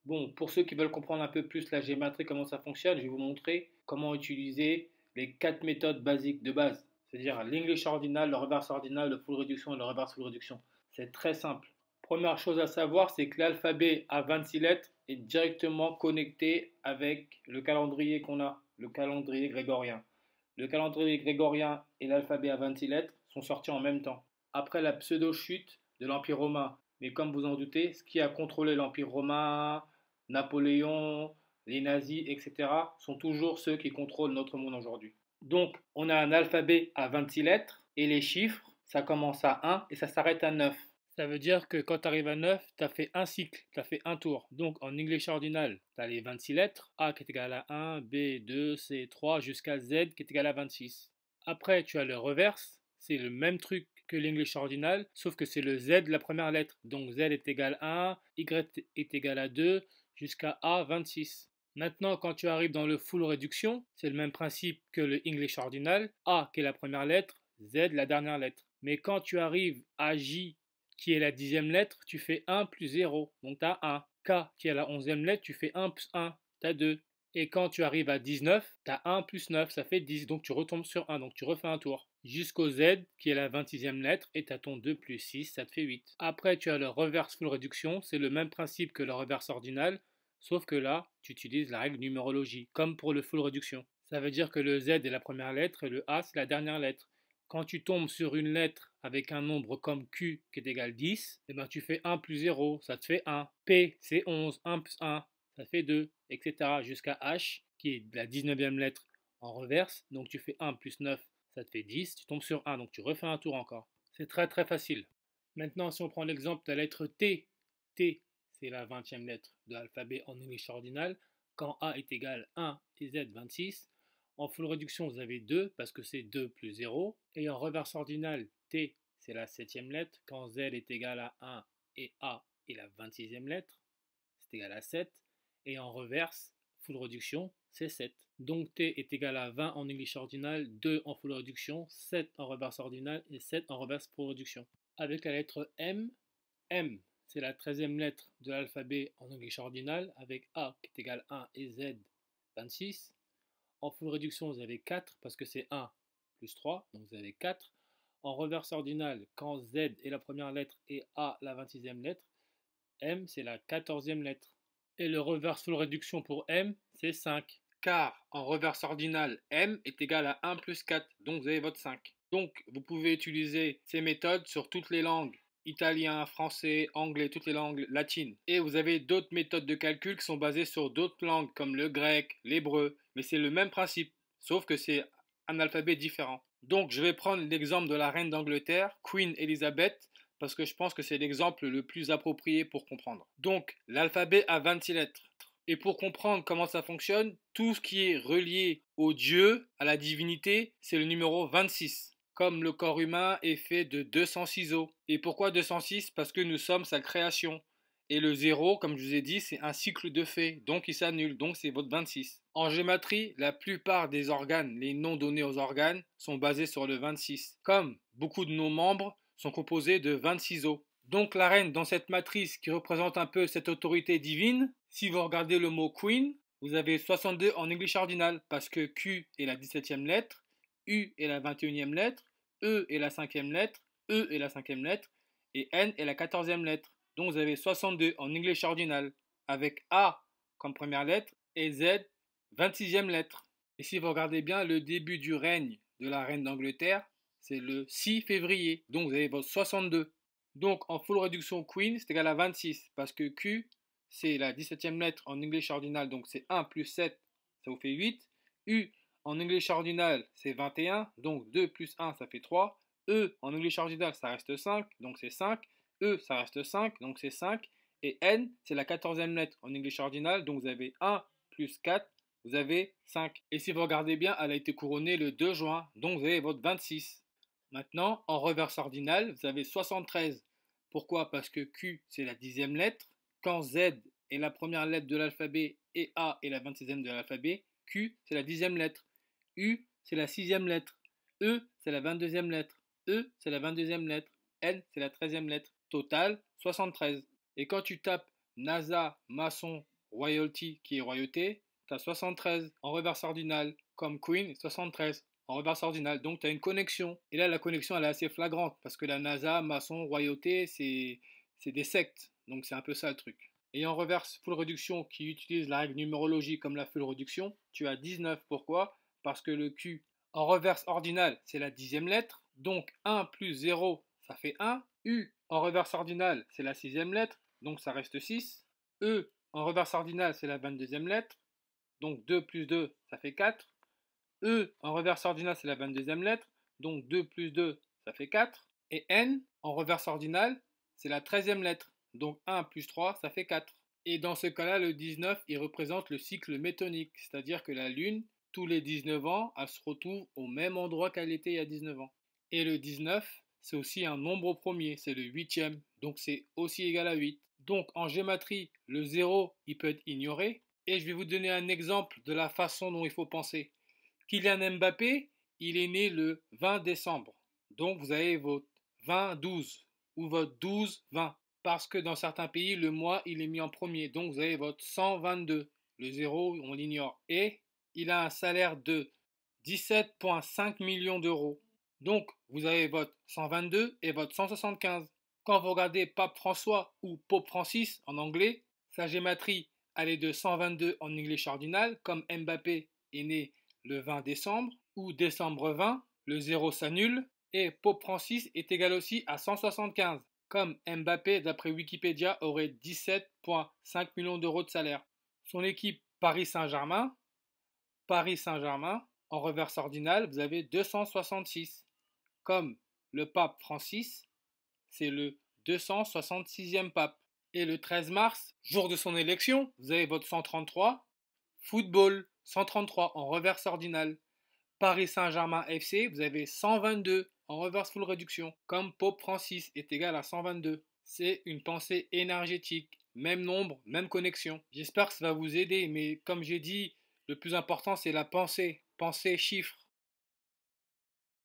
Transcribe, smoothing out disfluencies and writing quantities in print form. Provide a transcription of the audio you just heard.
Bon, pour ceux qui veulent comprendre un peu plus la géométrie, comment ça fonctionne, je vais vous montrer comment utiliser les quatre méthodes basiques de base, c'est-à-dire l'English ordinal, le reverse ordinal, le full reduction et le reverse full reduction. C'est très simple. Première chose à savoir, c'est que l'alphabet à 26 lettres est directement connecté avec le calendrier qu'on a, le calendrier grégorien. Le calendrier grégorien et l'alphabet à 26 lettres sont sortis en même temps, après la pseudo-chute de l'Empire romain. Mais comme vous en doutez, ce qui a contrôlé l'Empire romain, Napoléon, les nazis, etc., sont toujours ceux qui contrôlent notre monde aujourd'hui. Donc, on a un alphabet à 26 lettres et les chiffres, ça commence à 1 et ça s'arrête à 9. Ça veut dire que quand tu arrives à 9, tu as fait un cycle, tu as fait un tour. Donc en English ordinal, tu as les 26 lettres, A qui est égal à 1, B, 2, C, 3, jusqu'à Z qui est égal à 26. Après, tu as le reverse, c'est le même truc que l'English ordinal, sauf que c'est le Z de la première lettre. Donc Z est égal à 1, Y est égal à 2, jusqu'à A 26. Maintenant, quand tu arrives dans le full réduction, c'est le même principe que le English ordinal, A qui est la première lettre, Z la dernière lettre. Mais quand tu arrives à J qui est la 10e lettre, tu fais 1 plus 0, donc tu as 1. K qui est la 11e lettre, tu fais 1 plus 1, tu as 2. Et quand tu arrives à 19, tu as 1 plus 9, ça fait 10, donc tu retombes sur 1, donc tu refais un tour. Jusqu'au Z, qui est la 26e lettre, et tu as ton 2 plus 6, ça te fait 8. Après, tu as le reverse full réduction, c'est le même principe que le reverse ordinal, sauf que là, tu utilises la règle numérologie, comme pour le full réduction. Ça veut dire que le Z est la première lettre et le A, c'est la dernière lettre. Quand tu tombes sur une lettre avec un nombre comme Q qui est égal à 10, eh ben tu fais 1 plus 0, ça te fait 1. P, c'est 11, 1 plus 1, ça fait 2, etc. Jusqu'à H, qui est la 19e lettre en reverse. Donc tu fais 1 plus 9, ça te fait 10. Tu tombes sur 1, donc tu refais un tour encore. C'est très très facile. Maintenant, si on prend l'exemple de la lettre T, T, c'est la 20e lettre de l'alphabet en English ordinal. Quand A est égal à 1 et Z 26, en full réduction, vous avez 2 parce que c'est 2 plus 0. Et en reverse ordinal, T, c'est la 7e lettre. Quand Z est égal à 1 et A est la 26e lettre, c'est égal à 7. Et en reverse, full réduction, c'est 7. Donc T est égal à 20 en English ordinal, 2 en full réduction, 7 en reverse ordinal et 7 en reverse full réduction. Avec la lettre M, M, c'est la 13e lettre de l'alphabet en English ordinal, avec A qui est égal à 1 et Z 26. En full réduction, vous avez 4 parce que c'est 1 plus 3, donc vous avez 4. En reverse ordinal, quand Z est la première lettre et A la 26e lettre, M c'est la 14e lettre. Et le reverse full réduction pour M, c'est 5. Car en reverse ordinal, M est égal à 1 plus 4, donc vous avez votre 5. Donc vous pouvez utiliser ces méthodes sur toutes les langues, italien, français, anglais, toutes les langues latines. Et vous avez d'autres méthodes de calcul qui sont basées sur d'autres langues comme le grec, l'hébreu, mais c'est le même principe, sauf que c'est un alphabet différent. Donc je vais prendre l'exemple de la reine d'Angleterre, Queen Elizabeth, parce que je pense que c'est l'exemple le plus approprié pour comprendre. Donc l'alphabet a 26 lettres. Et pour comprendre comment ça fonctionne, tout ce qui est relié au Dieu, à la divinité, c'est le numéro 26. Comme le corps humain est fait de 206 os. Et pourquoi 206? Parce que nous sommes sa création. Et le zéro, comme je vous ai dit, c'est un cycle de fait, donc il s'annule, donc c'est votre 26. En gématrie, la plupart des organes, les noms donnés aux organes, sont basés sur le 26. Comme beaucoup de nos membres sont composés de 26 os. Donc la reine, dans cette matrice qui représente un peu cette autorité divine, si vous regardez le mot Queen, vous avez 62 en English ordinal, parce que Q est la 17e lettre, U est la 21e lettre, E est la 5e lettre, E est la 5e lettre, et N est la 14e lettre. Donc vous avez 62 en English ordinal, avec A comme première lettre, et Z 26e lettre. Et si vous regardez bien, le début du règne de la reine d'Angleterre, c'est le 6 février, donc vous avez votre 62. Donc en full réduction Queen, c'est égal à 26, parce que Q, c'est la 17e lettre en English ordinal, donc c'est 1 plus 7, ça vous fait 8. U en English ordinal, c'est 21, donc 2 plus 1, ça fait 3. E en English ordinal, ça reste 5, donc c'est 5. E, ça reste 5, donc c'est 5. Et N, c'est la 14e lettre en English ordinal, donc vous avez 1 plus 4, vous avez 5. Et si vous regardez bien, elle a été couronnée le 2 juin, donc vous avez votre 26. Maintenant, en reverse ordinal, vous avez 73. Pourquoi? Parce que Q, c'est la 10e lettre. Quand Z est la première lettre de l'alphabet et A est la 26e de l'alphabet, Q, c'est la 10e lettre. U, c'est la 6e lettre. E, c'est la 22e lettre. E, c'est la 22e lettre. N, c'est la 13e lettre. Total, 73. Et quand tu tapes NASA, maçon, royalty qui est royauté, tu as 73 en reverse ordinal, comme queen, 73 en reverse ordinal. Donc tu as une connexion. Et là, la connexion, elle est assez flagrante parce que la NASA, maçon, royauté, c'est des sectes. Donc c'est un peu ça le truc. Et en reverse full réduction qui utilise la règle numérologie comme la full réduction, tu as 19. Pourquoi? Parce que le Q en reverse ordinal, c'est la 10e lettre. Donc 1 plus 0, ça fait 1. U en reverse ordinal, c'est la 6e lettre. Donc ça reste 6. E en reverse ordinal, c'est la 22e lettre. Donc 2 plus 2, ça fait 4. E en reverse ordinal, c'est la 22e lettre. Donc 2 plus 2, ça fait 4. Et N en reverse ordinal, c'est la 13e lettre. Donc 1 plus 3, ça fait 4. Et dans ce cas-là, le 19, il représente le cycle métonique, c'est-à-dire que la Lune, tous les 19 ans, elle se retrouve au même endroit qu'elle était il y a 19 ans. Et le 19, c'est aussi un nombre premier, c'est le 8e, donc c'est aussi égal à 8. Donc en gématrie, le 0, il peut être ignoré. Et je vais vous donner un exemple de la façon dont il faut penser. Kylian Mbappé, il est né le 20 décembre. Donc vous avez votre 20-12 ou votre 12-20. Parce que dans certains pays, le mois, il est mis en premier. Donc vous avez votre 122. Le 0, on l'ignore. Et il a un salaire de 17,5 millions d'euros. Donc vous avez votre 122 et votre 175. Quand vous regardez Pape François ou Pope Francis en anglais, sa gématrie, elle est de 122 en English ordinal, comme Mbappé est né le 20 décembre, ou décembre 20, le 0 s'annule, et Pope Francis est égal aussi à 175, comme Mbappé, d'après Wikipédia, aurait 17,5 millions d'euros de salaire. Son équipe Paris Saint-Germain, en reverse ordinal, vous avez 266, comme le pape Francis, c'est le 266e pape. Et le 13 mars, jour de son élection, vous avez votre 133, football, 133 en reverse ordinal. Paris Saint-Germain FC, vous avez 122 en reverse full réduction, comme Pope Francis est égal à 122. C'est une pensée énergétique, même nombre, même connexion. J'espère que ça va vous aider, mais comme j'ai dit, le plus important c'est la pensée, pensée chiffre.